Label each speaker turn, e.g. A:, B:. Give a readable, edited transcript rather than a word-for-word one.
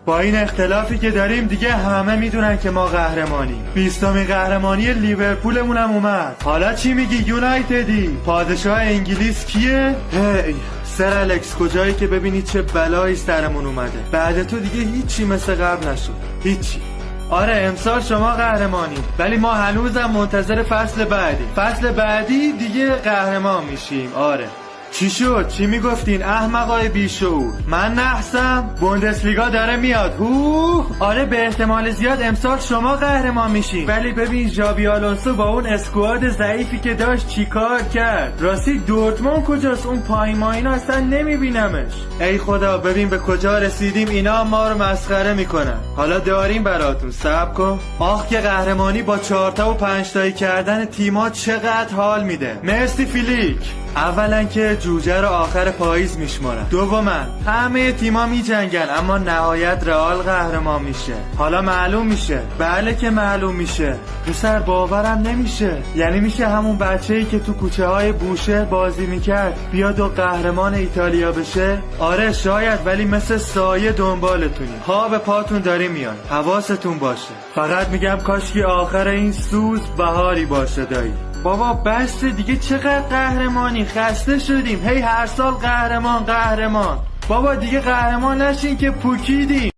A: با این اختلافی که داریم دیگه همه میدونن که ما قهرمانیم. 20مین قهرمانی لیورپولمون هم اومد. حالا چی میگی یونایتدی؟ پادشاه انگلیس کیه؟ هی سر الکس کجایی که ببینی چه بلایی سرمون اومده. بعد تو دیگه هیچی مثل قبل نشد، هیچی. آره امسال شما قهرمانی، ولی ما هنوزم منتظر فصل بعدی. فصل بعدی دیگه قهرمان میشیم. آره چی شد؟ چی میگفتین احمقای بیشعور؟ من نحسم؟ بوندسلیگا داره میاد. آره به احتمال زیاد امسال شما قهرمان میشین، ولی ببین ژابی آلونسو با اون اسکواد ضعیفی که داشت چیکار کرد. راستی دورتموند کجاست؟ اون پایماینا اصلا نمیبینمش. ای خدا ببین به کجا رسیدیم. اینا ما رو مسخره میکنن. حالا داریم براتون، صبر کن. آخ که قهرمانی با 4 تا و 5 تایی کردن تیما چقدر حال میده. مرسی فیلیک. اولا که جوجه رو آخر پاییز میشمارن. دوما همه تیما میجنگن اما نهایت رئال قهرمان میشه. حالا معلوم میشه. بله که معلوم میشه. دوستر باورم نمیشه. یعنی میشه همون بچه‌ای که تو کوچه های بوشهر بازی میکرد بیاد و قهرمان ایتالیا بشه؟ آره شاید، ولی مثل سایه دنبالتونی. پا به پاتون داری میان. حواستون باشه. فقط میگم کاشکی آخر این سوز بهاری باشه دایی. بابا بس دیگه، چقدر قهرمانی؟ خسته شدیم. هی هر سال قهرمان. بابا دیگه قهرمان نشین که پوکیدیم.